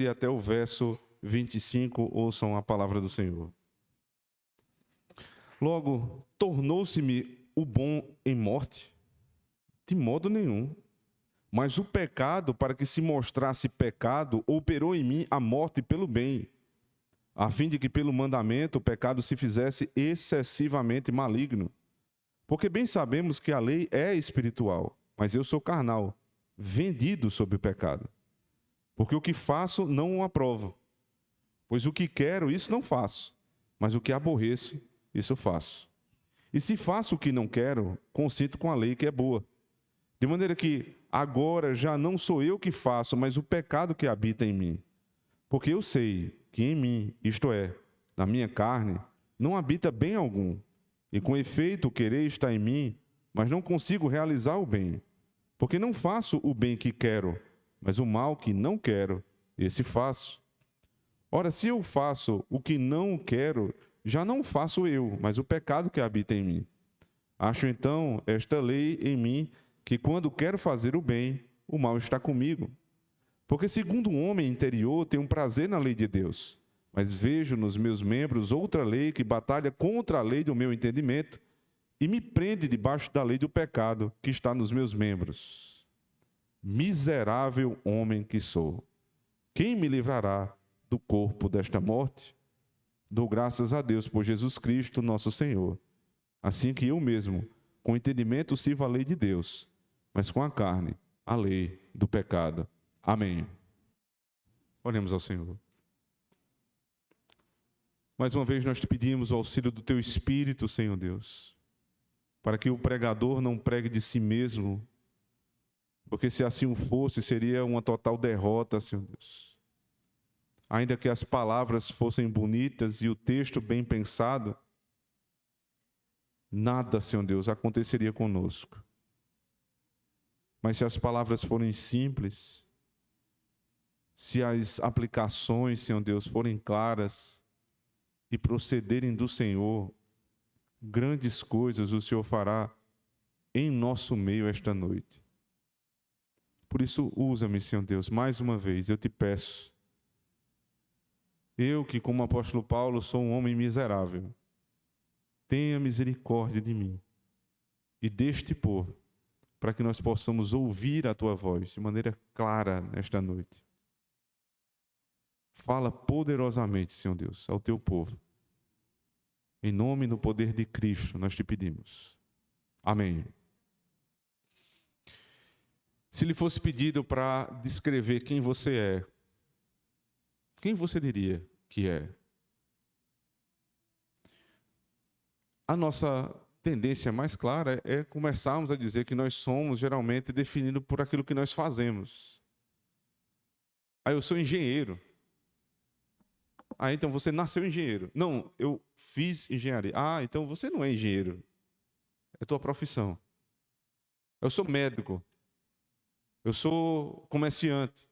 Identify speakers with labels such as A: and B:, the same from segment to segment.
A: e até o verso 25, ouçam a palavra do Senhor. Logo, tornou-se-me o bom em morte? De modo nenhum. Mas o pecado, para que se mostrasse pecado, operou em mim a morte pelo bem, a fim de que pelo mandamento o pecado se fizesse excessivamente maligno. Porque bem sabemos que a lei é espiritual, mas eu sou carnal, vendido sob o pecado. Porque o que faço não o aprovo. Pois o que quero, isso não faço, mas o que aborreço, isso faço. E se faço o que não quero, consinto com a lei que é boa. De maneira que agora já não sou eu que faço, mas o pecado que habita em mim. Porque eu sei que em mim, isto é, na minha carne, não habita bem algum. E com efeito o querer está em mim, mas não consigo realizar o bem. Porque não faço o bem que quero, mas o mal que não quero, esse faço. Ora, se eu faço o que não quero, já não faço eu, mas o pecado que habita em mim. Acho então esta lei em mim, que quando quero fazer o bem, o mal está comigo. Porque segundo o homem interior, tenho prazer na lei de Deus, mas vejo nos meus membros outra lei que batalha contra a lei do meu entendimento e me prende debaixo da lei do pecado que está nos meus membros. Miserável homem que sou, quem me livrará do corpo desta morte? Dou graças a Deus por Jesus Cristo, nosso Senhor. Assim que eu mesmo, com entendimento, sirvo a lei de Deus, mas com a carne, a lei do pecado. Amém. Oremos ao Senhor. Mais uma vez nós te pedimos o auxílio do Teu Espírito, Senhor Deus, para que o pregador não pregue de si mesmo, porque se assim o fosse, seria uma total derrota, Senhor Deus. Ainda que as palavras fossem bonitas e o texto bem pensado, nada, Senhor Deus, aconteceria conosco. Mas se as palavras forem simples, se as aplicações, Senhor Deus, forem claras e procederem do Senhor, grandes coisas o Senhor fará em nosso meio esta noite. Por isso, usa-me, Senhor Deus, mais uma vez, eu te peço. Eu que, como o apóstolo Paulo, sou um homem miserável, tenha misericórdia de mim e deste povo, para que nós possamos ouvir a Tua voz de maneira clara nesta noite. Fala poderosamente, Senhor Deus, ao Teu povo. Em nome e no poder de Cristo, nós te pedimos. Amém. Se lhe fosse pedido para descrever quem você é, quem você diria que é? A nossa tendência mais clara é começarmos a dizer que nós somos geralmente definidos por aquilo que nós fazemos. Eu sou engenheiro. Então você nasceu engenheiro. Não, eu fiz engenharia. Então você não é engenheiro. É tua profissão. Eu sou médico. Eu sou comerciante.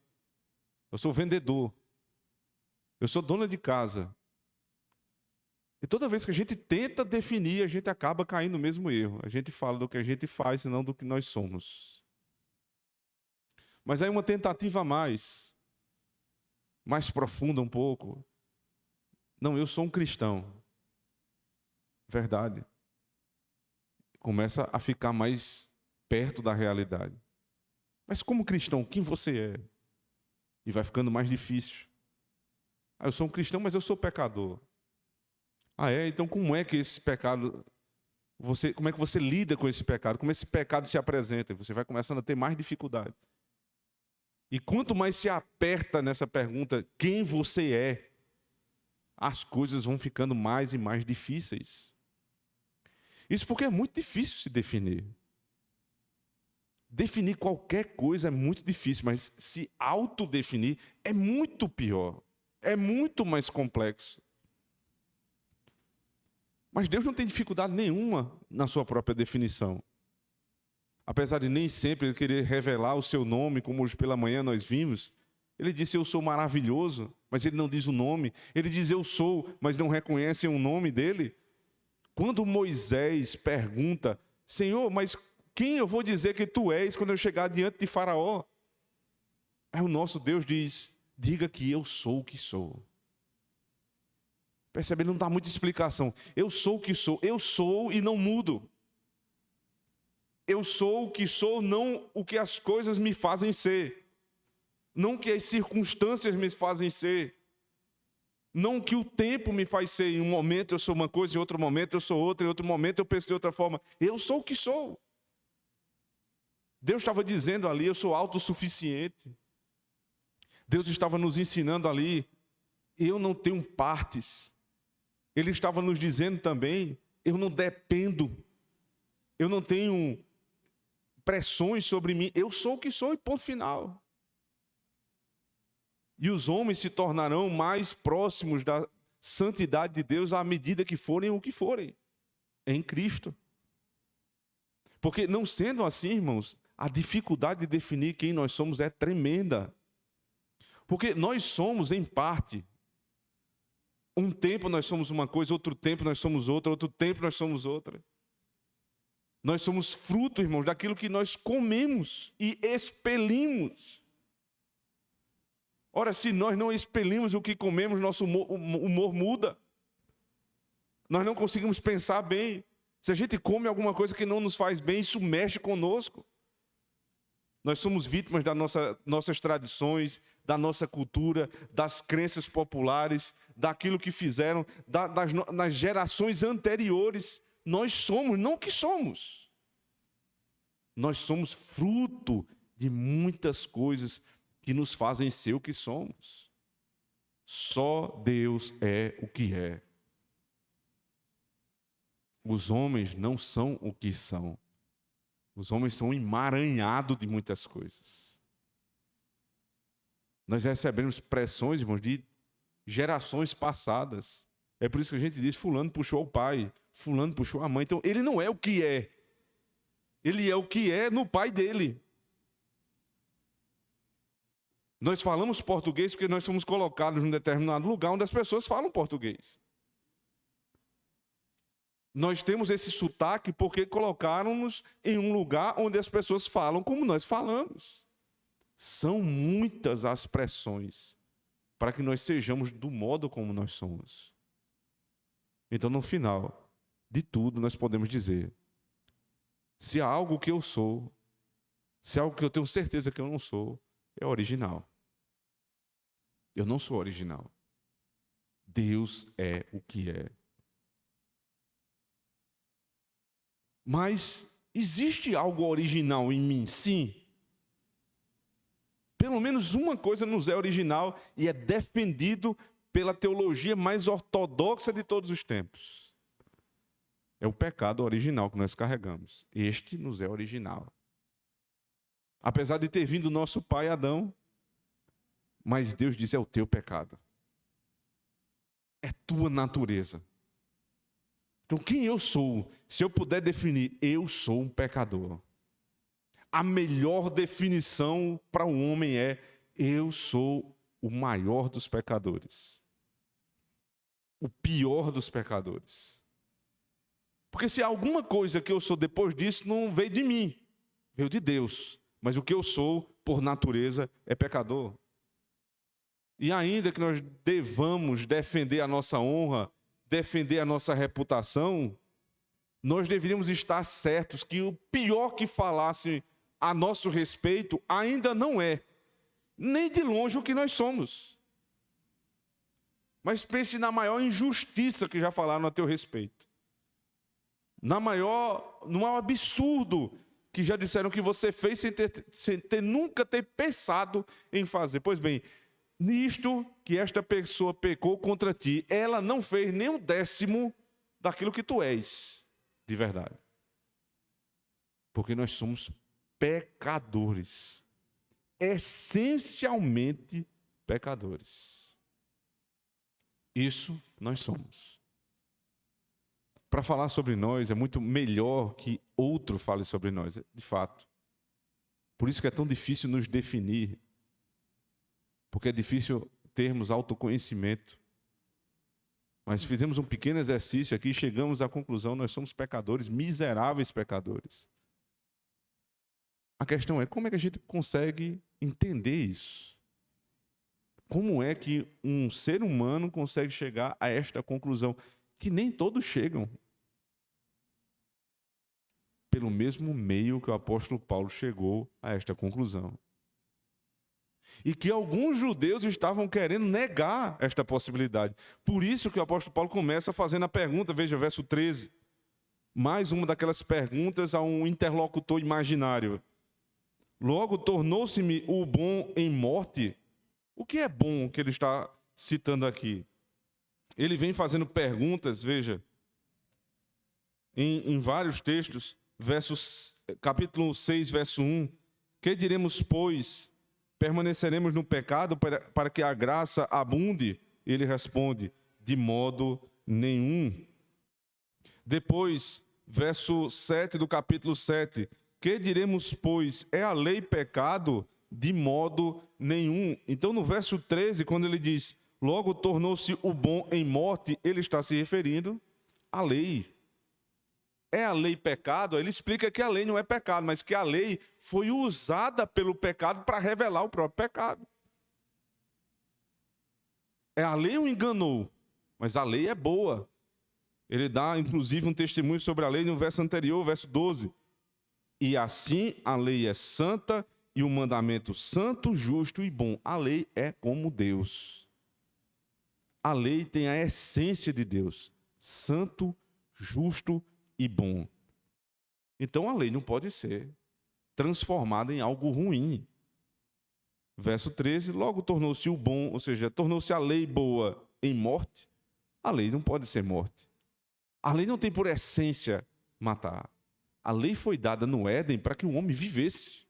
A: Eu sou vendedor. Eu sou dona de casa. E toda vez que a gente tenta definir, a gente acaba caindo no mesmo erro. A gente fala do que a gente faz e não do que nós somos. Mas aí uma tentativa a mais profunda um pouco. Não, eu sou um cristão. Verdade. Começa a ficar mais perto da realidade. Mas como cristão, quem você é? E vai ficando mais difícil. Eu sou um cristão, mas eu sou pecador. Então como é que esse pecado... como é que você lida com esse pecado? Como esse pecado se apresenta? Você vai começando a ter mais dificuldade. E quanto mais se aperta nessa pergunta, quem você é, as coisas vão ficando mais e mais difíceis. Isso porque é muito difícil se definir. Definir qualquer coisa é muito difícil, mas se autodefinir é muito pior. É muito mais complexo. Mas Deus não tem dificuldade nenhuma na sua própria definição. Apesar de nem sempre Ele querer revelar o seu nome, como hoje pela manhã nós vimos, Ele disse, eu sou maravilhoso, mas Ele não diz o nome. Ele diz, eu sou, mas não reconhecem o nome dEle. Quando Moisés pergunta, Senhor, mas quem eu vou dizer que Tu és quando eu chegar diante de Faraó? O nosso Deus diz, diga que eu sou o que sou. Percebe? Não dá muita explicação. Eu sou o que sou. Eu sou e não mudo. Eu sou o que sou, não o que as coisas me fazem ser. Não o que as circunstâncias me fazem ser. Não o que o tempo me faz ser. Em um momento eu sou uma coisa, em outro momento eu sou outra, em outro momento eu penso de outra forma. Eu sou o que sou. Deus estava dizendo ali, eu sou autossuficiente. Deus estava nos ensinando ali, eu não tenho partes. Ele estava nos dizendo também, eu não dependo. Eu não tenho pressões sobre mim. Eu sou o que sou e ponto final. E os homens se tornarão mais próximos da santidade de Deus à medida que forem o que forem. Em Cristo. Porque não sendo assim, irmãos, a dificuldade de definir quem nós somos é tremenda. Porque nós somos, em parte, um tempo nós somos uma coisa, outro tempo nós somos outra, outro tempo nós somos outra. Nós somos fruto, irmãos, daquilo que nós comemos e expelimos. Ora, se nós não expelimos o que comemos, nosso humor muda. Nós não conseguimos pensar bem. Se a gente come alguma coisa que não nos faz bem, isso mexe conosco. Nós somos vítimas das nossas tradições, da nossa cultura, das crenças populares, daquilo que fizeram, das gerações anteriores. Nós somos, não o que somos. Nós somos fruto de muitas coisas que nos fazem ser o que somos. Só Deus é o que é. Os homens não são o que são. Os homens são um emaranhado de muitas coisas. Nós recebemos pressões, irmãos, de gerações passadas. É por isso que a gente diz, fulano puxou o pai, fulano puxou a mãe. Então, ele não é o que é. Ele é o que é no pai dele. Nós falamos português porque nós somos colocados num determinado lugar onde as pessoas falam português. Nós temos esse sotaque porque colocaram-nos em um lugar onde as pessoas falam como nós falamos. São muitas as pressões para que nós sejamos do modo como nós somos. Então, no final de tudo, nós podemos dizer, se há algo que eu sou, se há algo que eu tenho certeza que eu não sou, é original. Eu não sou original. Deus é o que é. Mas existe algo original em mim? Sim. Pelo menos uma coisa nos é original e é defendido pela teologia mais ortodoxa de todos os tempos. É o pecado original que nós carregamos. Este nos é original. Apesar de ter vindo nosso pai Adão, mas Deus diz, é o teu pecado. É tua natureza. Então, quem eu sou? Se eu puder definir, eu sou um pecador. A melhor definição para um homem é, eu sou o maior dos pecadores. O pior dos pecadores. Porque se há alguma coisa que eu sou depois disso, não veio de mim, veio de Deus. Mas o que eu sou, por natureza, é pecador. E ainda que nós devamos defender a nossa honra, defender a nossa reputação, nós deveríamos estar certos que o pior que falasse a nosso respeito ainda não é, nem de longe o que nós somos. Mas pense na maior injustiça que já falaram a teu respeito. No maior absurdo que já disseram que você fez sem nunca ter pensado em fazer. Pois bem, nisto que esta pessoa pecou contra ti, ela não fez nem um décimo daquilo que tu és, de verdade. Porque nós somos pecadores. Essencialmente pecadores. Isso nós somos. Para falar sobre nós, é muito melhor que outro fale sobre nós, de fato. Por isso que é tão difícil nos definir. Porque é difícil termos autoconhecimento. Mas fizemos um pequeno exercício aqui e chegamos à conclusão, nós somos pecadores, miseráveis pecadores. A questão é, como é que a gente consegue entender isso? Como é que um ser humano consegue chegar a esta conclusão? Que nem todos chegam. Pelo mesmo meio que o apóstolo Paulo chegou a esta conclusão. E que alguns judeus estavam querendo negar esta possibilidade. Por isso que o apóstolo Paulo começa fazendo a pergunta, veja, verso 13. Mais uma daquelas perguntas a um interlocutor imaginário. Logo, tornou-se-me o bom em morte. O que é bom que ele está citando aqui? Ele vem fazendo perguntas, veja, em vários textos, capítulo 6, verso 1. Que diremos, pois? Permaneceremos no pecado para que a graça abunde? Ele responde, de modo nenhum. Depois, verso 7 do capítulo 7. Que diremos, pois? É a lei pecado? De modo nenhum. Então, no verso 13, quando ele diz, logo tornou-se o bom em morte, ele está se referindo à lei. É a lei pecado? Ele explica que a lei não é pecado, mas que a lei foi usada pelo pecado para revelar o próprio pecado. A lei o enganou, mas a lei é boa. Ele dá, inclusive, um testemunho sobre a lei no verso anterior, verso 12. E assim a lei é santa e o mandamento santo, justo e bom. A lei é como Deus. A lei tem a essência de Deus. Santo, justo e bom. Então a lei não pode ser transformada em algo ruim. Verso 13, logo tornou-se o bom, ou seja, tornou-se a lei boa em morte. A lei não pode ser morte. A lei não tem por essência matar. A lei foi dada no Éden para que o homem vivesse.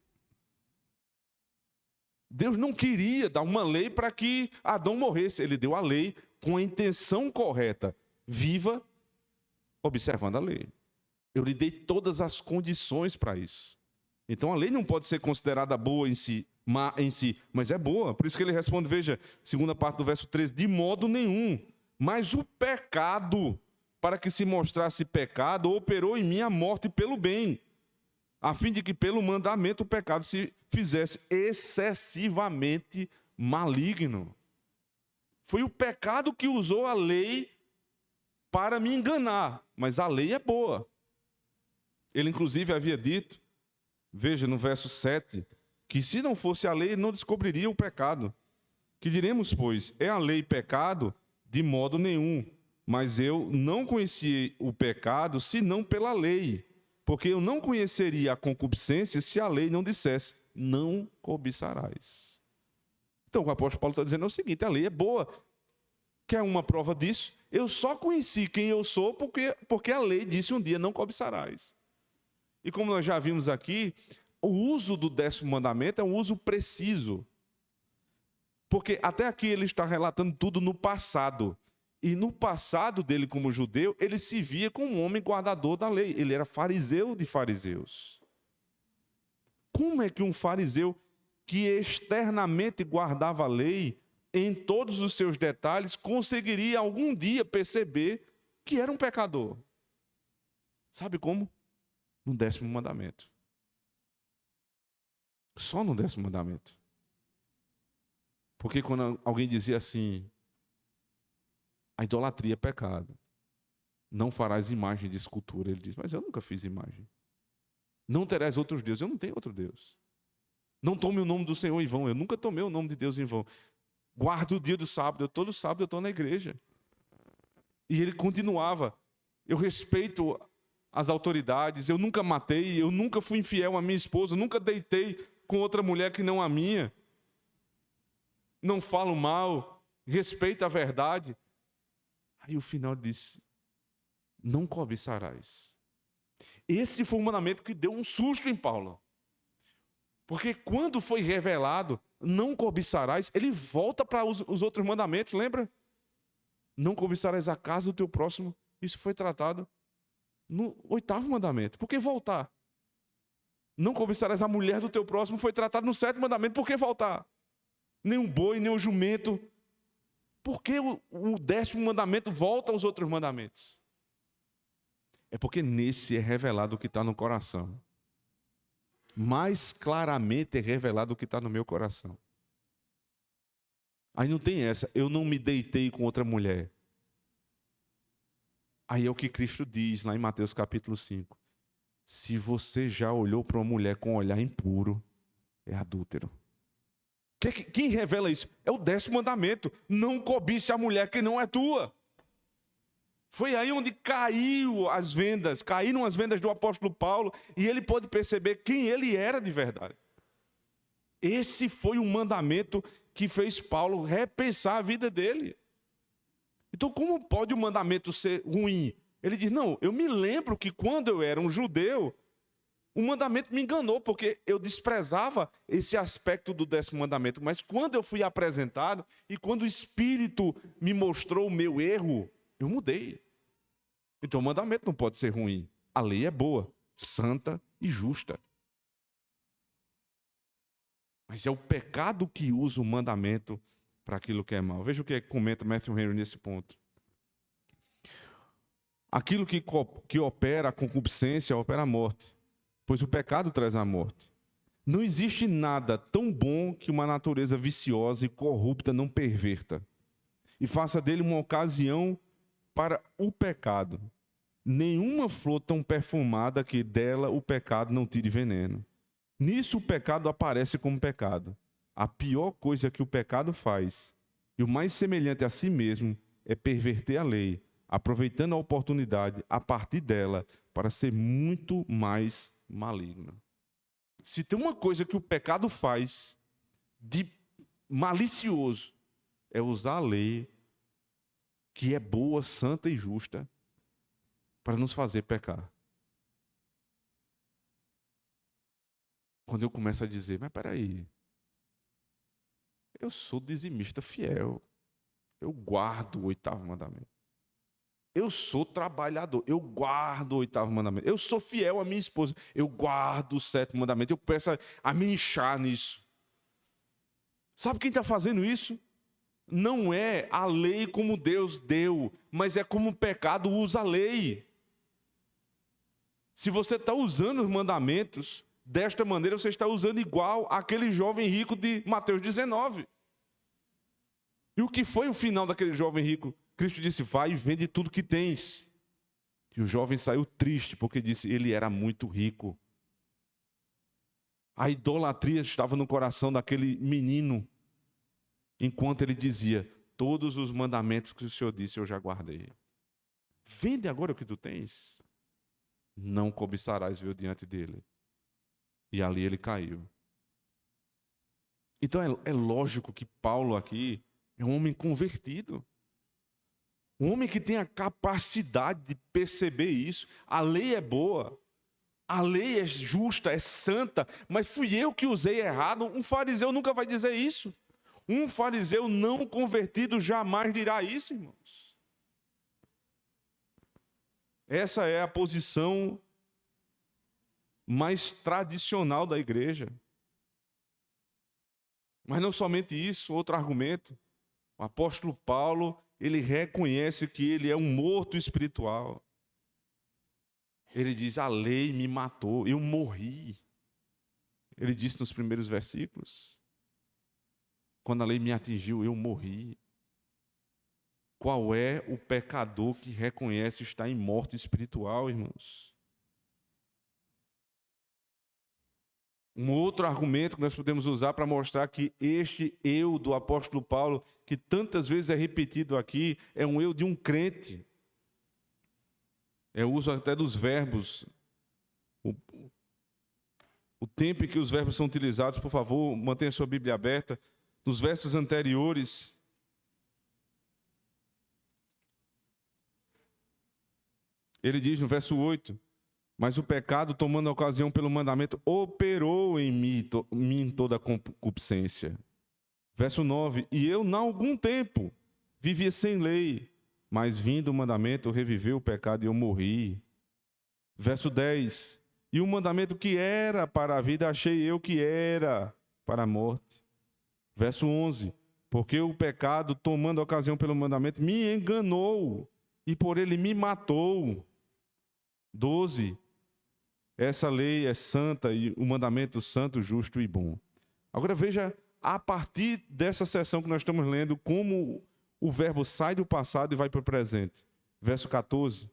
A: Deus não queria dar uma lei para que Adão morresse. Ele deu a lei com a intenção correta. Viva observando a lei. Eu lhe dei todas as condições para isso. Então a lei não pode ser considerada boa em si, má em si, mas é boa. Por isso que ele responde, veja, segunda parte do verso 13, de modo nenhum. Mas o pecado, para que se mostrasse pecado, operou em mim a morte pelo bem, a fim de que pelo mandamento o pecado se fizesse excessivamente maligno. Foi o pecado que usou a lei para me enganar, mas a lei é boa. Ele inclusive havia dito, veja no verso 7, que se não fosse a lei, não descobriria o pecado. Que diremos, pois, é a lei pecado? De modo nenhum. Mas eu não conheci o pecado, senão pela lei. Porque eu não conheceria a concupiscência se a lei não dissesse, não cobiçarás. Então o apóstolo Paulo está dizendo o seguinte, a lei é boa. Quer uma prova disso? Eu só conheci quem eu sou porque a lei disse um dia, não cobiçarás. E como nós já vimos aqui, o uso do 10º mandamento é um uso preciso. Porque até aqui ele está relatando tudo no passado. E no passado dele como judeu, ele se via como um homem guardador da lei. Ele era fariseu de fariseus. Como é que um fariseu que externamente guardava a lei, em todos os seus detalhes, conseguiria algum dia perceber que era um pecador? Sabe como? No 10º mandamento. Só no 10º mandamento. Porque quando alguém dizia assim, a idolatria é pecado, não farás imagem de escultura, ele diz, mas eu nunca fiz imagem. Não terás outros deuses, eu não tenho outro Deus. Não tome o nome do Senhor em vão, eu nunca tomei o nome de Deus em vão. Guardo o dia do sábado, todo sábado eu estou na igreja. E ele continuava, eu respeito as autoridades, eu nunca matei, eu nunca fui infiel à minha esposa, eu nunca deitei com outra mulher que não a minha. Não falo mal, respeito a verdade. Aí o final disse, não cobiçarás. Esse foi o mandamento que deu um susto em Paulo. Porque quando foi revelado, não cobiçarás, ele volta para os outros mandamentos, lembra? Não cobiçarás a casa do teu próximo. Isso foi tratado no 8º mandamento. Por que voltar? Não cobiçarás a mulher do teu próximo foi tratado no 7º mandamento. Por que voltar? Nem um boi, nem um jumento. Por que o 10º mandamento volta aos outros mandamentos? É porque nesse é revelado o que está no coração. Mais claramente é revelado o que está no meu coração. Aí não tem essa, eu não me deitei com outra mulher. Aí é o que Cristo diz lá em Mateus capítulo 5. Se você já olhou para uma mulher com um olhar impuro, é adúltero. Quem revela isso? É o 10º mandamento. Não cobice a mulher que não é tua. Foi aí onde caíram as vendas do apóstolo Paulo, e ele pôde perceber quem ele era de verdade. Esse foi um mandamento que fez Paulo repensar a vida dele. Então, como pode o mandamento ser ruim? Ele diz, não, eu me lembro que quando eu era um judeu, o mandamento me enganou, porque eu desprezava esse aspecto do 10º mandamento. Mas quando eu fui apresentado, e quando o Espírito me mostrou o meu erro, eu mudei. Então o mandamento não pode ser ruim. A lei é boa, santa e justa. Mas é o pecado que usa o mandamento para aquilo que é mal. Veja o que comenta Matthew Henry nesse ponto. Aquilo que opera a concupiscência opera a morte, pois o pecado traz a morte. Não existe nada tão bom que uma natureza viciosa e corrupta não perverta e faça dele uma ocasião para o pecado. Nenhuma flor tão perfumada que dela o pecado não tire veneno. Nisso o pecado aparece como pecado. A pior coisa que o pecado faz, e o mais semelhante a si mesmo, é perverter a lei, aproveitando a oportunidade a partir dela para ser muito mais maligno. Se tem uma coisa que o pecado faz de malicioso, é usar a lei, que é boa, santa e justa, para nos fazer pecar. Quando eu começo a dizer, mas peraí, eu sou dizimista fiel, eu guardo o 8º mandamento. Eu sou trabalhador, eu guardo o 8º mandamento. Eu sou fiel à minha esposa, eu guardo o 7º mandamento. Eu peço a me inchar nisso. Sabe quem está fazendo isso? Não é a lei como Deus deu, mas é como o pecado usa a lei. Se você está usando os mandamentos desta maneira, você está usando igual aquele jovem rico de Mateus 19. E o que foi o final daquele jovem rico? Cristo disse, vai e vende tudo que tens. E o jovem saiu triste, porque disse, ele era muito rico. A idolatria estava no coração daquele menino, enquanto ele dizia, todos os mandamentos que o Senhor disse eu já guardei. Vende agora o que tu tens. Não cobiçarás, veio diante dele. E ali ele caiu. Então é lógico que Paulo aqui é um homem convertido. Um homem que tem a capacidade de perceber isso. A lei é boa. A lei é justa, é santa. Mas fui eu que usei errado. Um fariseu nunca vai dizer isso. Um fariseu não convertido jamais dirá isso, irmãos. Essa é a posição mais tradicional da igreja. Mas não somente isso, outro argumento. O apóstolo Paulo, ele reconhece que ele é um morto espiritual. Ele diz, a lei me matou, eu morri. Ele disse nos primeiros versículos. Quando a lei me atingiu, eu morri. Qual é o pecador que reconhece estar em morte espiritual, irmãos? Um outro argumento que nós podemos usar para mostrar que este eu do apóstolo Paulo, que tantas vezes é repetido aqui, é um eu de um crente. É o uso até dos verbos. O tempo em que os verbos são utilizados, por favor, mantenha sua Bíblia aberta. Nos versos anteriores, ele diz no verso 8, mas o pecado, tomando a ocasião pelo mandamento, operou em mim toda a concupiscência. Verso 9, e eu, não algum tempo, vivia sem lei, mas vindo o mandamento, reviveu o pecado e eu morri. Verso 10, e o mandamento que era para a vida, achei eu que era para a morte. Verso 11, porque o pecado, tomando a ocasião pelo mandamento, me enganou, e por ele me matou. 12, essa lei é santa, e o mandamento santo, justo e bom. Agora veja a partir dessa sessão que nós estamos lendo, como o verbo sai do passado e vai para o presente. Verso 14.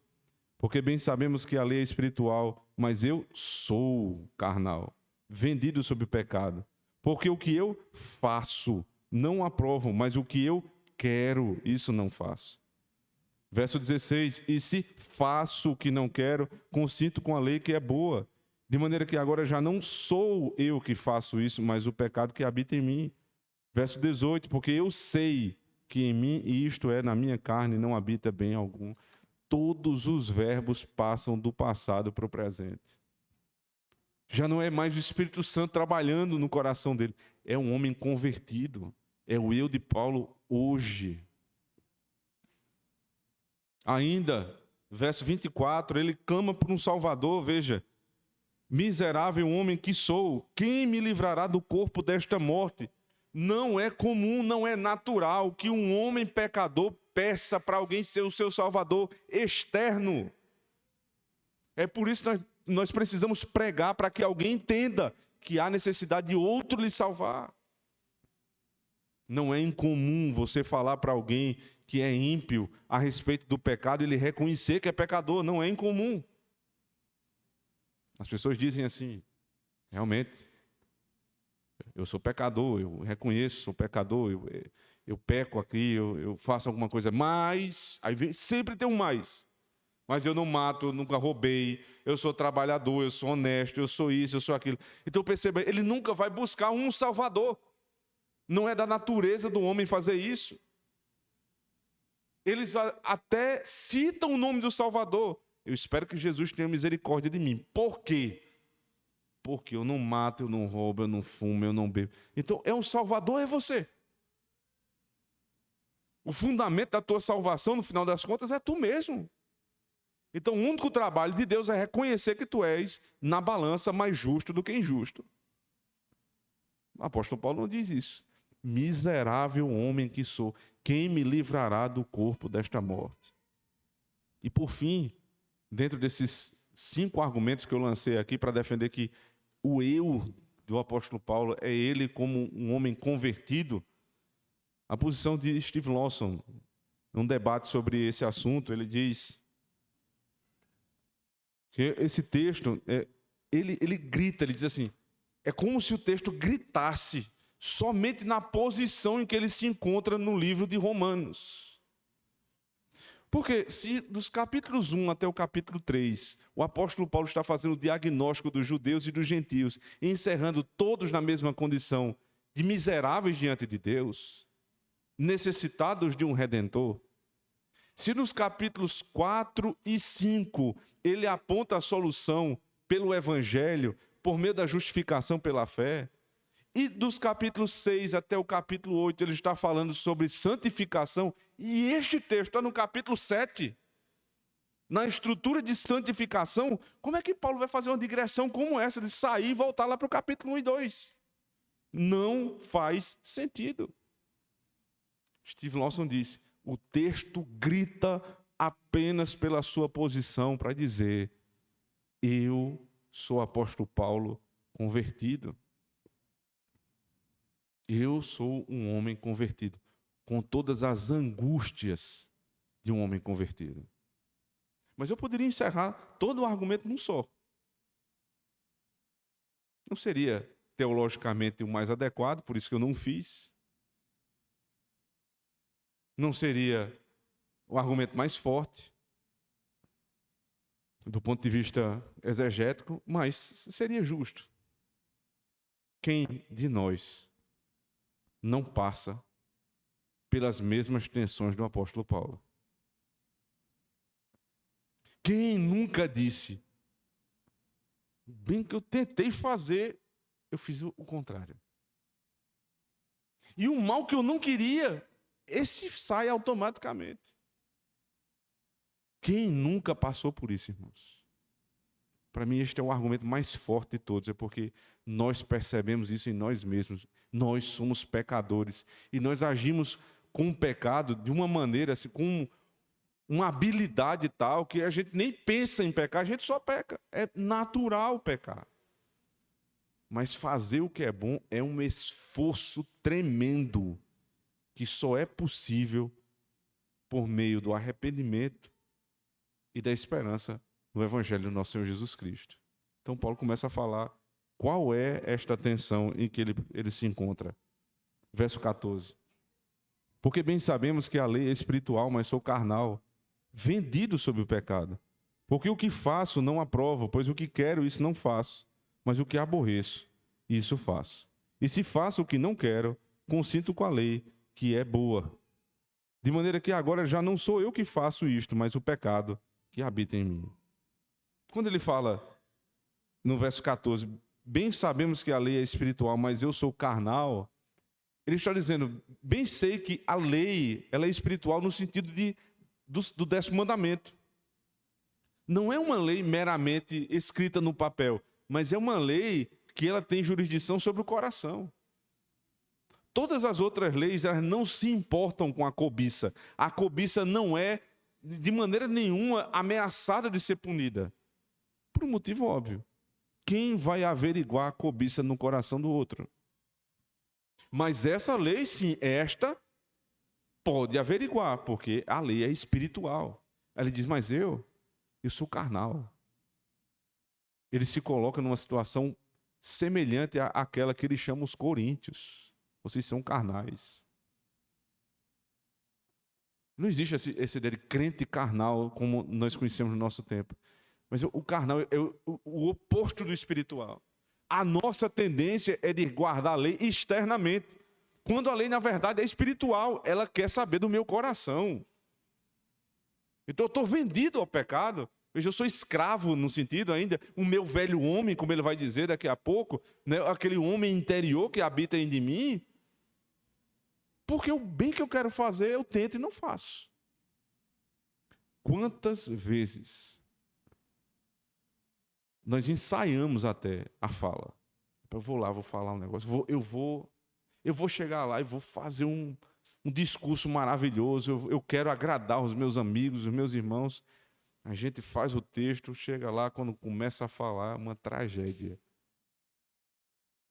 A: Porque bem sabemos que a lei é espiritual, mas eu sou carnal, vendido sob o pecado. Porque o que eu faço não aprovo, mas o que eu quero, isso não faço. Verso 16. E se faço o que não quero, consinto com a lei que é boa. De maneira que agora já não sou eu que faço isso, mas o pecado que habita em mim. Verso 18. Porque eu sei que em mim, e isto é, na minha carne, não habita bem algum. Todos os verbos passam do passado para o presente. Já não é mais o Espírito Santo trabalhando no coração dele. É um homem convertido. É o eu de Paulo hoje. Ainda, verso 24, ele clama por um Salvador, veja. Miserável homem que sou, quem me livrará do corpo desta morte? Não é comum, não é natural que um homem pecador peça para alguém ser o seu Salvador externo. É por isso que nós precisamos pregar para que alguém entenda que há necessidade de outro lhe salvar. Não é incomum você falar para alguém que é ímpio a respeito do pecado e ele reconhecer que é pecador. Não é incomum. As pessoas dizem assim, realmente, eu sou pecador, eu reconheço, sou pecador, eu peco aqui, eu faço alguma coisa, mas, aí sempre tem um mais. Mas eu não mato, eu nunca roubei, eu sou trabalhador, eu sou honesto, eu sou isso, eu sou aquilo. Então perceba, ele nunca vai buscar um Salvador. Não é da natureza do homem fazer isso. Eles até citam o nome do Salvador. Eu espero que Jesus tenha misericórdia de mim. Por quê? Porque eu não mato, eu não roubo, eu não fumo, eu não bebo. Então, é um Salvador, é você. O fundamento da tua salvação, no final das contas, é tu mesmo. Então, o único trabalho de Deus é reconhecer que tu és, na balança, mais justo do que injusto. O apóstolo Paulo não diz isso. Miserável homem que sou, quem me livrará do corpo desta morte? E por fim, dentro desses 5 argumentos que eu lancei aqui para defender que o eu do apóstolo Paulo é ele como um homem convertido, a posição de Steve Lawson, num debate sobre esse assunto, ele diz que esse texto, ele grita, ele diz assim, é como se o texto gritasse somente na posição em que ele se encontra no livro de Romanos. Porque se dos capítulos 1 até o capítulo 3, o apóstolo Paulo está fazendo o diagnóstico dos judeus e dos gentios, encerrando todos na mesma condição de miseráveis diante de Deus, necessitados de um redentor. Se nos capítulos 4 e 5 ele aponta a solução pelo evangelho, por meio da justificação pela fé, e dos capítulos 6 até o capítulo 8 ele está falando sobre santificação, e este texto está no capítulo 7. Na estrutura de santificação, como é que Paulo vai fazer uma digressão como essa, de sair e voltar lá para o capítulo 1 e 2? Não faz sentido. Steve Lawson disse, o texto grita apenas pela sua posição para dizer, eu sou apóstolo Paulo convertido. Eu sou um homem convertido, com todas as angústias de um homem convertido. Mas eu poderia encerrar todo o argumento num só. Não seria teologicamente o mais adequado, por isso que eu não fiz. Não seria o argumento mais forte, do ponto de vista exegético, mas seria justo. Quem de nós não passa pelas mesmas tensões do apóstolo Paulo? Quem nunca disse, bem que eu tentei fazer, eu fiz o contrário. E o mal que eu não queria, esse sai automaticamente. Quem nunca passou por isso, irmãos? Para mim, este é o argumento mais forte de todos, é porque nós percebemos isso em nós mesmos. Nós somos pecadores e nós agimos com o pecado de uma maneira, assim, com uma habilidade tal que a gente nem pensa em pecar, a gente só peca. É natural pecar. Mas fazer o que é bom é um esforço tremendo que só é possível por meio do arrependimento e da esperança no Evangelho do nosso Senhor Jesus Cristo. Então Paulo começa a falar qual é esta tensão em que ele se encontra. Verso 14. Porque bem sabemos que a lei é espiritual, mas sou carnal, vendido sob o pecado. Porque o que faço não aprovo, pois o que quero, isso não faço. Mas o que aborreço, isso faço. E se faço o que não quero, consinto com a lei, que é boa. De maneira que agora já não sou eu que faço isto, mas o pecado que habita em mim. Quando ele fala, no verso 14, bem sabemos que a lei é espiritual, mas eu sou carnal, ele está dizendo, bem sei que a lei ela é espiritual no sentido do 10º mandamento. Não é uma lei meramente escrita no papel, mas é uma lei que ela tem jurisdição sobre o coração. Todas as outras leis elas não se importam com a cobiça. A cobiça não é, de maneira nenhuma, ameaçada de ser punida. Por um motivo óbvio. Quem vai averiguar a cobiça no coração do outro? Mas essa lei, sim, esta pode averiguar, porque a lei é espiritual. Ele diz, mas eu sou carnal. Ele se coloca numa situação semelhante àquela que ele chama os coríntios. Vocês são carnais. Não existe esse ideia de crente carnal como nós conhecemos no nosso tempo. Mas o carnal é o oposto do espiritual. A nossa tendência é de guardar a lei externamente. Quando a lei, na verdade, é espiritual. Ela quer saber do meu coração. Então eu estou vendido ao pecado. Veja, eu sou escravo no sentido ainda, o meu velho homem, como ele vai dizer daqui a pouco, né, aquele homem interior que habita em mim, porque o bem que eu quero fazer, eu tento e não faço. Quantas vezes nós ensaiamos até a fala? Eu vou lá, vou falar um negócio, eu vou chegar lá e vou fazer um discurso maravilhoso, eu quero agradar os meus amigos, os meus irmãos. A gente faz o texto, chega lá, quando começa a falar, uma tragédia.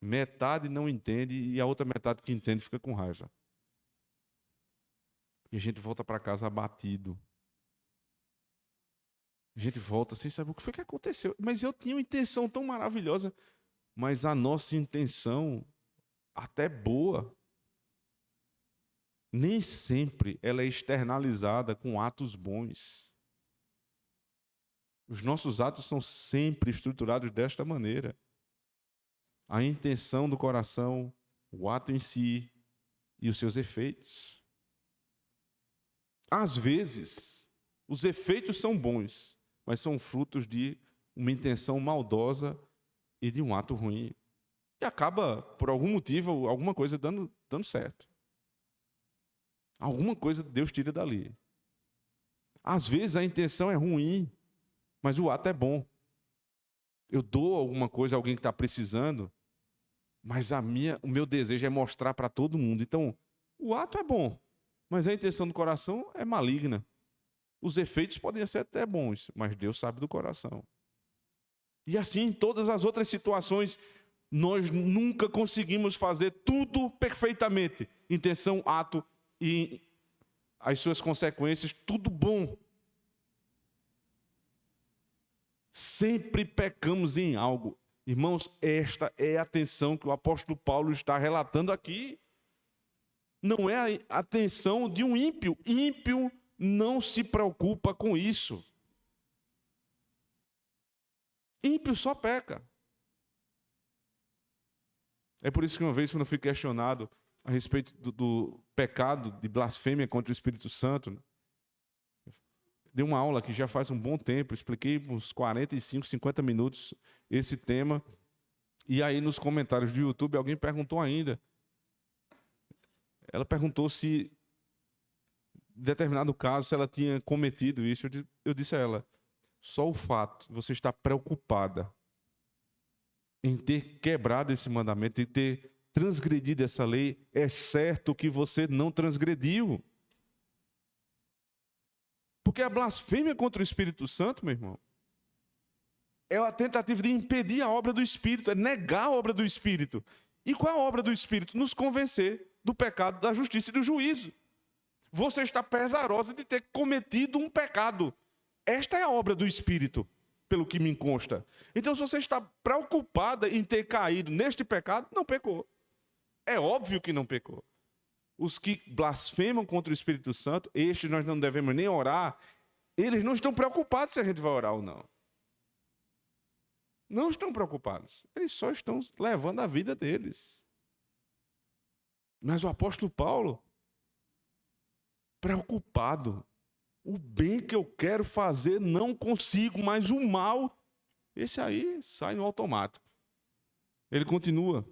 A: Metade não entende e a outra metade que entende fica com raiva. E a gente volta para casa abatido. A gente volta sem saber o que foi que aconteceu. Mas eu tinha uma intenção tão maravilhosa. Mas a nossa intenção, até boa, nem sempre ela é externalizada com atos bons. Os nossos atos são sempre estruturados desta maneira. A intenção do coração, o ato em si e os seus efeitos. Às vezes, os efeitos são bons, mas são frutos de uma intenção maldosa e de um ato ruim. E acaba, por algum motivo, alguma coisa dando certo. Alguma coisa Deus tira dali. Às vezes a intenção é ruim, mas o ato é bom. Eu dou alguma coisa a alguém que está precisando, mas o meu desejo é mostrar para todo mundo. Então, o ato é bom, mas a intenção do coração é maligna. Os efeitos podem ser até bons, mas Deus sabe do coração. E assim, em todas as outras situações, nós nunca conseguimos fazer tudo perfeitamente. Intenção, ato e as suas consequências, tudo bom. Sempre pecamos em algo. Irmãos, esta é a tensão que o apóstolo Paulo está relatando aqui. Não é a tensão de um ímpio. Ímpio não se preocupa com isso. Ímpio só peca. É por isso que uma vez, quando eu fui questionado a respeito do pecado de blasfêmia contra o Espírito Santo, dei uma aula que já faz um bom tempo, expliquei uns 45, 50 minutos esse tema, e aí nos comentários do YouTube alguém perguntou ainda. Ela perguntou se, em determinado caso, se ela tinha cometido isso. Eu disse a ela, só o fato de você estar preocupada em ter quebrado esse mandamento, em ter transgredido essa lei, é certo que você não transgrediu. Porque a blasfêmia contra o Espírito Santo, meu irmão, É a tentativa de impedir a obra do Espírito, é negar a obra do Espírito. E qual é a obra do Espírito? Nos convencer do pecado, da justiça e do juízo. Você está pesarosa de ter cometido um pecado. Esta é a obra do Espírito, pelo que me consta. Então, se você está preocupada em ter caído neste pecado, não pecou. É óbvio que não pecou. Os que blasfemam contra o Espírito Santo, estes nós não devemos nem orar, eles não estão preocupados se a gente vai orar ou não. Não estão preocupados. Eles só estão levando a vida deles. Mas o apóstolo Paulo, preocupado, o bem que eu quero fazer não consigo, mas o mal, esse aí sai no automático. Ele continua.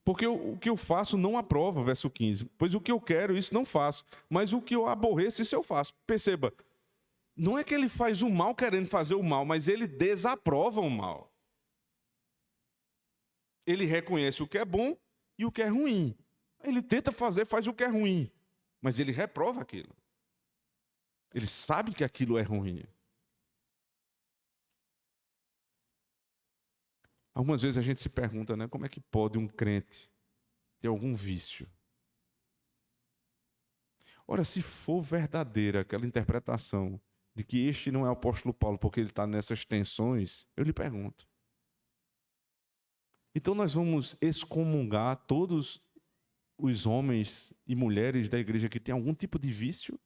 A: Porque o que eu faço não aprova, verso 15. Pois o que eu quero, isso não faço. Mas o que eu aborreço, isso eu faço. Perceba, não é que ele faz o mal querendo fazer o mal, mas ele desaprova o mal. Ele reconhece o que é bom e o que é ruim. Ele tenta fazer, faz o que é ruim, mas ele reprova aquilo. Ele sabe que aquilo é ruim. Algumas vezes a gente se pergunta, né, como é que pode um crente ter algum vício? Ora, se for verdadeira aquela interpretação de que este não é o apóstolo Paulo porque ele está nessas tensões, eu lhe pergunto. Então nós vamos excomungar todos os homens e mulheres da igreja que têm algum tipo de vício?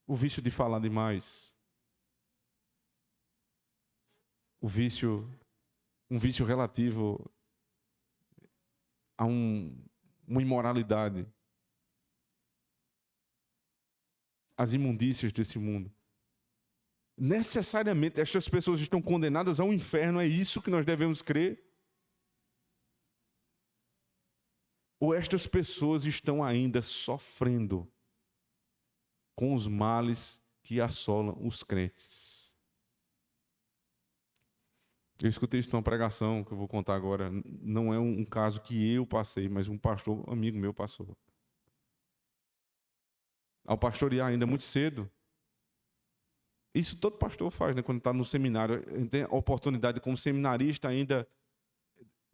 A: O vício de falar demais. Um vício relativo a uma imoralidade. As imundícias desse mundo. Necessariamente estas pessoas estão condenadas ao inferno, é isso que nós devemos crer? Ou estas pessoas estão ainda sofrendo com os males que assolam os crentes? Eu escutei isso numa pregação que eu vou contar agora. Não é um caso que eu passei, mas um pastor amigo meu passou. Ao pastorear ainda muito cedo, isso todo pastor faz, né? Quando está no seminário, tem a oportunidade como seminarista ainda,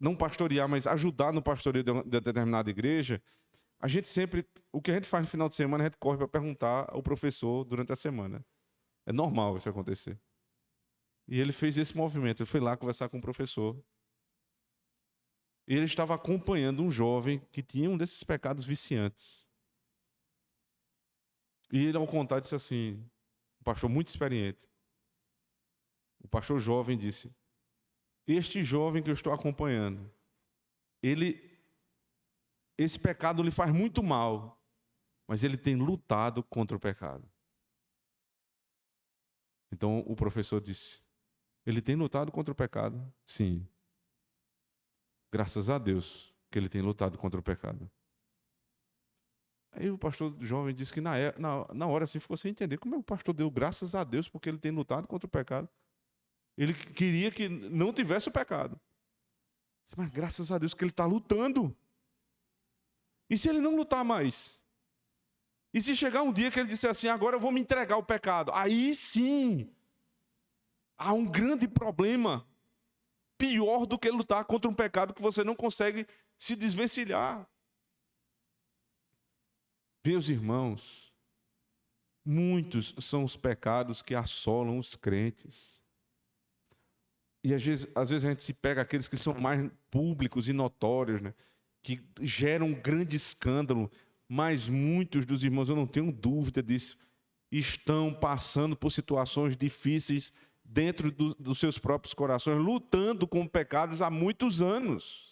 A: não pastorear, mas ajudar no pastoreio de determinada igreja. A gente sempre, o que a gente faz no final de semana, a gente corre para perguntar ao professor durante a semana. É normal isso acontecer. E ele fez esse movimento, ele foi lá conversar com o professor. E ele estava acompanhando um jovem que tinha um desses pecados viciantes. E ele, ao contar, disse assim, um pastor muito experiente, o pastor jovem disse, este jovem que eu estou acompanhando, esse pecado lhe faz muito mal, mas ele tem lutado contra o pecado. Então o professor disse, ele tem lutado contra o pecado? Sim. Graças a Deus que ele tem lutado contra o pecado. Aí o pastor jovem disse que na hora assim ficou sem entender. Como é que o pastor deu graças a Deus porque ele tem lutado contra o pecado? Ele queria que não tivesse o pecado. Mas graças a Deus que ele está lutando. E se ele não lutar mais? E se chegar um dia que ele disser assim, agora eu vou me entregar ao pecado? Aí sim, há um grande problema. Pior do que lutar contra um pecado que você não consegue se desvencilhar. Meus irmãos, muitos são os pecados que assolam os crentes. E às vezes a gente se pega aqueles que são mais públicos e notórios, né? Que geram um grande escândalo, mas muitos dos irmãos, eu não tenho dúvida disso, estão passando por situações difíceis dentro dos seus próprios corações, lutando com pecados há muitos anos.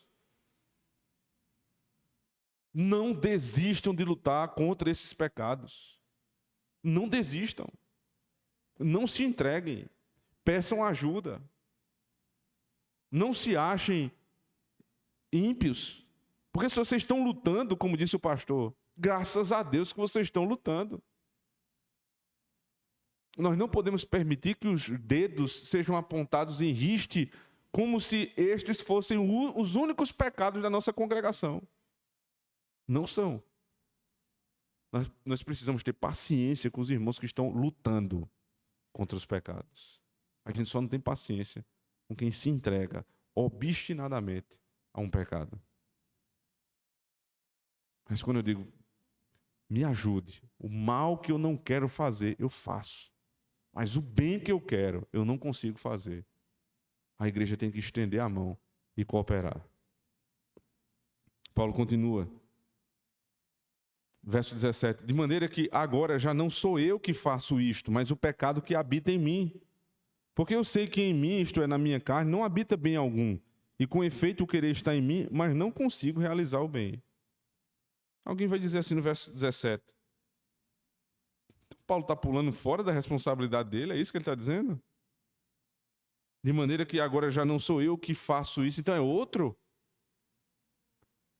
A: Não desistam de lutar contra esses pecados. Não desistam. Não se entreguem. Peçam ajuda. Não se achem ímpios. Porque se vocês estão lutando, como disse o pastor, graças a Deus que vocês estão lutando. Nós não podemos permitir que os dedos sejam apontados em riste como se estes fossem os únicos pecados da nossa congregação. Não são. Nós precisamos ter paciência com os irmãos que estão lutando contra os pecados. A gente só não tem paciência com quem se entrega obstinadamente a um pecado. Mas quando eu digo, me ajude, o mal que eu não quero fazer, eu faço. Mas o bem que eu quero, eu não consigo fazer. A igreja tem que estender a mão e cooperar. Paulo continua. Verso 17. De maneira que agora já não sou eu que faço isto, mas o pecado que habita em mim. Porque eu sei que em mim, isto é, na minha carne, não habita bem algum. E com efeito o querer está em mim, mas não consigo realizar o bem. Alguém vai dizer assim no verso 17. Paulo está pulando fora da responsabilidade dele, é isso que ele está dizendo? De maneira que agora já não sou eu que faço isso, então é outro?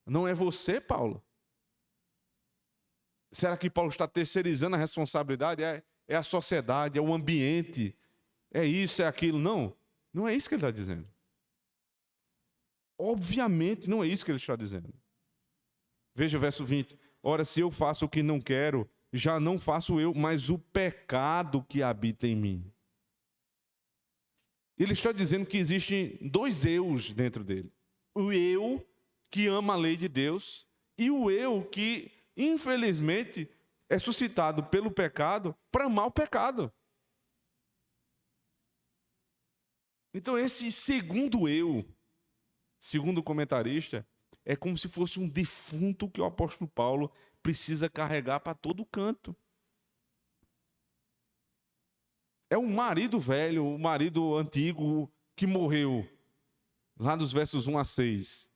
A: Não é você, Paulo? Será que Paulo está terceirizando a responsabilidade? É a sociedade, é o ambiente, é isso, é aquilo? Não, não é isso que ele está dizendo. Obviamente não é isso que ele está dizendo. Veja o verso 20. Ora, se eu faço o que não quero, já não faço eu, mas o pecado que habita em mim. Ele está dizendo que existem dois eus dentro dele. O eu que ama a lei de Deus e o eu que, infelizmente, é suscitado pelo pecado para amar o pecado. Então esse segundo eu, segundo o comentarista, é como se fosse um defunto que o apóstolo Paulo precisa carregar para todo canto. É um marido velho, o marido antigo que morreu, lá nos versos 1 a 6.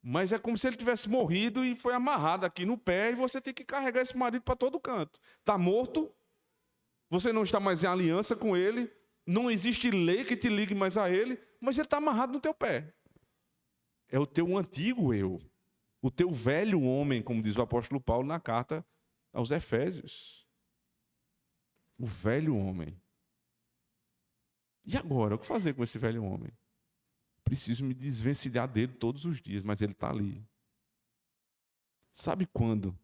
A: Mas é como se ele tivesse morrido e foi amarrado aqui no pé e você tem que carregar esse marido para todo canto. Está morto, você não está mais em aliança com ele, não existe lei que te ligue mais a ele, mas ele está amarrado no teu pé. É o teu antigo eu, o teu velho homem, como diz o apóstolo Paulo na carta aos Efésios. O velho homem. E agora, o que fazer com esse velho homem? Preciso me desvencilhar dele todos os dias, mas ele está ali. Sabe quando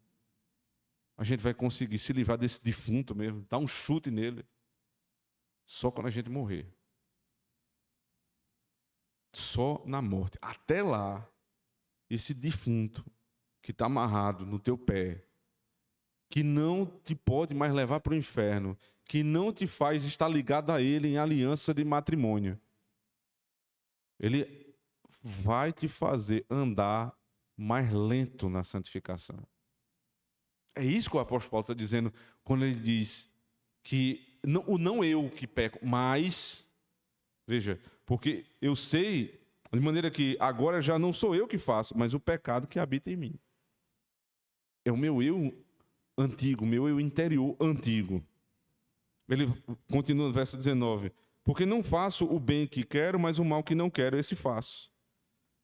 A: a gente vai conseguir se livrar desse defunto mesmo, dar um chute nele? Só quando a gente morrer. Só na morte. Até lá, esse defunto que está amarrado no teu pé, que não te pode mais levar para o inferno, que não te faz estar ligado a ele em aliança de matrimônio, ele vai te fazer andar mais lento na santificação. É isso que o apóstolo Paulo está dizendo quando ele diz que o não eu que peco, mas, veja, porque eu sei, de maneira que agora já não sou eu que faço, mas o pecado que habita em mim. É o meu eu antigo, meu eu interior antigo. Ele continua no verso 19. Porque não faço o bem que quero, mas o mal que não quero, esse faço.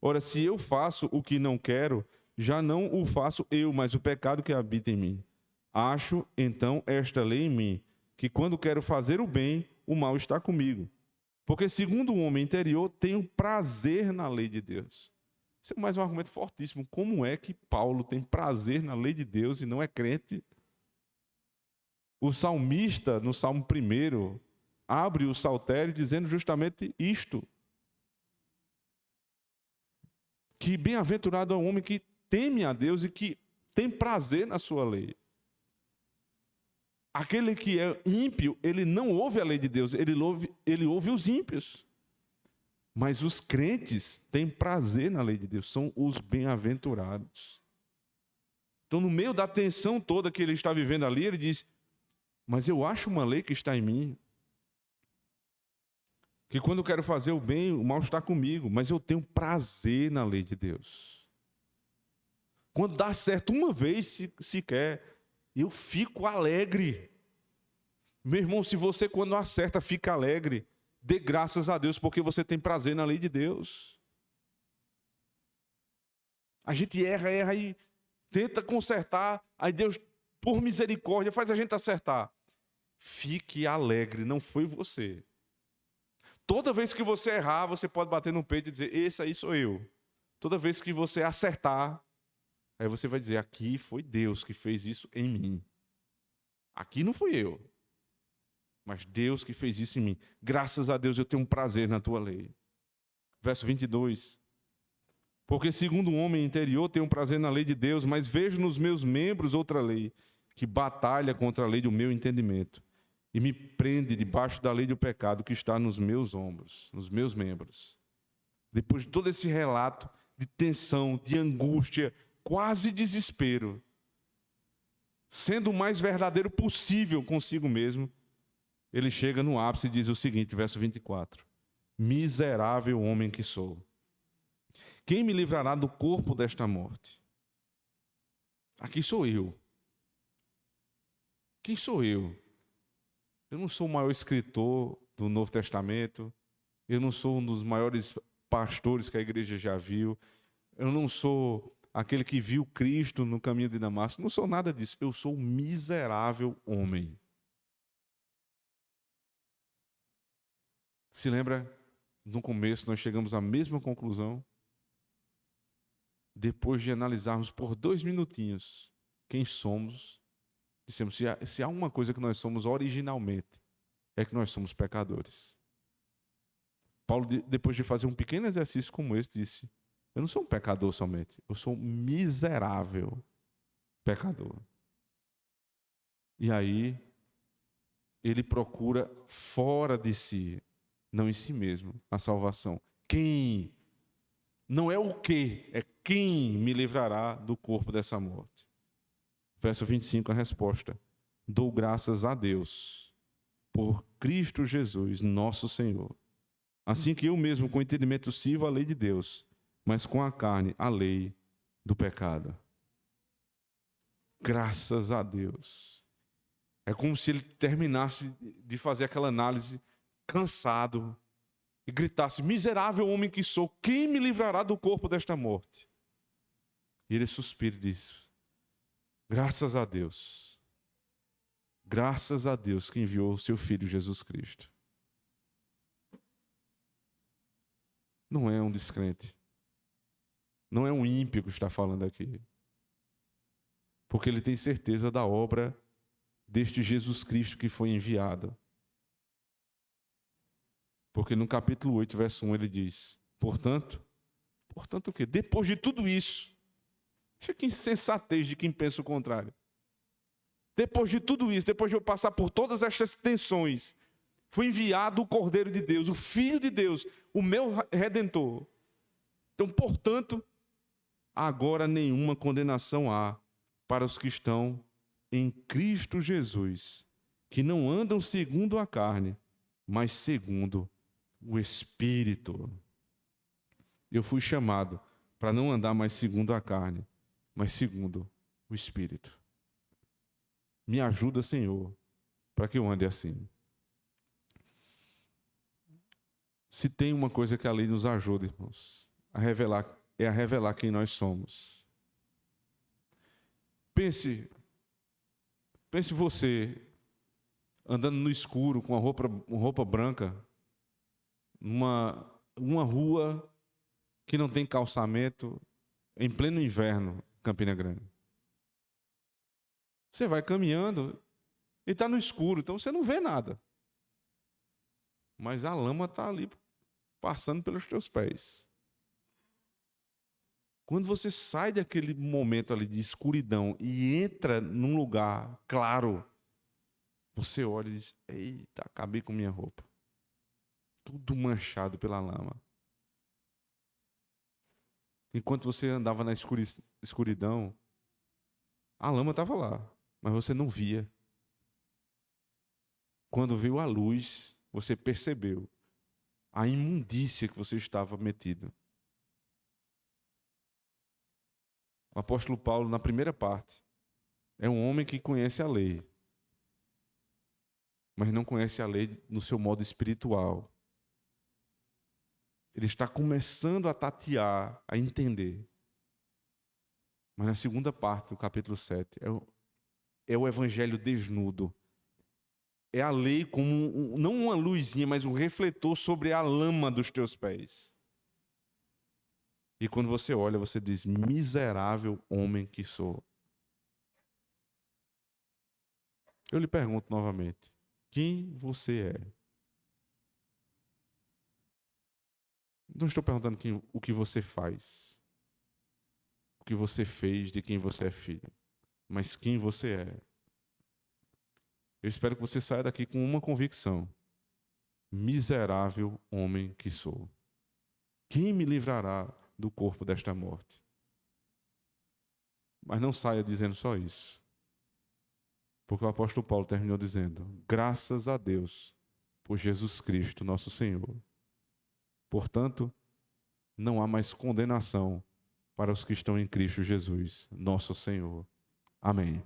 A: Ora, se eu faço o que não quero, já não o faço eu, mas o pecado que habita em mim. Acho, então, esta lei em mim, que quando quero fazer o bem, o mal está comigo. Porque, segundo o homem interior, tenho prazer na lei de Deus. Isso é mais um argumento fortíssimo. Como é que Paulo tem prazer na lei de Deus e não é crente? O salmista, no Salmo 1, abre o saltério dizendo justamente isto. Que bem-aventurado é o homem que teme a Deus e que tem prazer na sua lei. Aquele que é ímpio, ele não ouve a lei de Deus, ele ouve os ímpios. Mas os crentes têm prazer na lei de Deus, são os bem-aventurados. Então, no meio da tensão toda que ele está vivendo ali, ele diz, mas eu acho uma lei que está em mim, que quando eu quero fazer o bem, o mal está comigo, mas eu tenho prazer na lei de Deus. Quando dá certo uma vez sequer, eu fico alegre. Meu irmão, se você quando acerta fica alegre, dê graças a Deus porque você tem prazer na lei de Deus. A gente erra e tenta consertar, aí Deus, por misericórdia, faz a gente acertar. Fique alegre, não foi você. Toda vez que você errar, você pode bater no peito e dizer, esse aí sou eu. Toda vez que você acertar, Aí você vai dizer, aqui foi Deus que fez isso em mim. Aqui não fui eu, mas Deus que fez isso em mim. Graças a Deus eu tenho um prazer na tua lei. Verso 22. Porque segundo o homem interior tenho um prazer na lei de Deus, mas vejo nos meus membros outra lei, que batalha contra a lei do meu entendimento, e me prende debaixo da lei do pecado que está nos meus ombros, nos meus membros. Depois de todo esse relato de tensão, de angústia, quase desespero, sendo o mais verdadeiro possível consigo mesmo, ele chega no ápice e diz o seguinte, verso 24. Miserável homem que sou. Quem me livrará do corpo desta morte? Aqui sou eu. Quem sou eu? Eu não sou o maior escritor do Novo Testamento. Eu não sou um dos maiores pastores que a igreja já viu. Eu não sou aquele que viu Cristo no caminho de Damasco. Não sou nada disso. Eu sou um miserável homem. Se lembra, no começo nós chegamos à mesma conclusão? Depois de analisarmos por 2 minutinhos quem somos, dissemos, se há uma coisa que nós somos originalmente, é que nós somos pecadores. Paulo, depois de fazer um pequeno exercício como esse, disse, eu não sou um pecador somente, eu sou um miserável pecador. E aí, ele procura fora de si, não em si mesmo, a salvação. Quem? Não é o que, é quem me livrará do corpo dessa morte. Verso 25, a resposta. Dou graças a Deus por Cristo Jesus, nosso Senhor. Assim que eu mesmo, com entendimento, sirvo a lei de Deus, mas com a carne, a lei do pecado. Graças a Deus. É como se ele terminasse de fazer aquela análise cansado e gritasse, miserável homem que sou, quem me livrará do corpo desta morte? E ele suspira e diz, graças a Deus que enviou o seu Filho Jesus Cristo. Não é um descrente, não é um ímpio que está falando aqui, porque ele tem certeza da obra deste Jesus Cristo que foi enviado. Porque no capítulo 8, verso 1, ele diz, portanto o quê? Depois de tudo isso, veja que insensatez de quem pensa o contrário. Depois de tudo isso, depois de eu passar por todas estas tensões, foi enviado o Cordeiro de Deus, o Filho de Deus, o meu Redentor. Então, portanto, agora nenhuma condenação há para os que estão em Cristo Jesus, que não andam segundo a carne, mas segundo o Espírito. Eu fui chamado para não andar mais segundo a carne, mas segundo o Espírito. Me ajuda, Senhor, para que eu ande assim. Se tem uma coisa que a lei nos ajuda, irmãos, é a revelar quem nós somos. Pense você andando no escuro com uma roupa branca, uma rua que não tem calçamento, em pleno inverno, em Campina Grande. Você vai caminhando e está no escuro, então você não vê nada. Mas a lama está ali, passando pelos teus pés. Quando você sai daquele momento ali de escuridão e entra num lugar claro, você olha e diz, eita, acabei com minha roupa. Tudo manchado pela lama. Enquanto você andava na escuridão, a lama estava lá, mas você não via. Quando veio a luz, você percebeu a imundícia que você estava metido. O apóstolo Paulo, na primeira parte, é um homem que conhece a lei, mas não conhece a lei no seu modo espiritual. Ele está começando a tatear, a entender. Mas na segunda parte do capítulo 7, é o evangelho desnudo. É a lei como, não uma luzinha, mas um refletor sobre a lama dos teus pés. E quando você olha, você diz: miserável homem que sou. Eu lhe pergunto novamente: quem você é? Não estou perguntando o que você faz, o que você fez, de quem você é filho, mas quem você é. Eu espero que você saia daqui com uma convicção: miserável homem que sou. Quem me livrará do corpo desta morte? Mas não saia dizendo só isso, porque o apóstolo Paulo terminou dizendo: graças a Deus por Jesus Cristo, nosso Senhor. Portanto, não há mais condenação para os que estão em Cristo Jesus, nosso Senhor. Amém.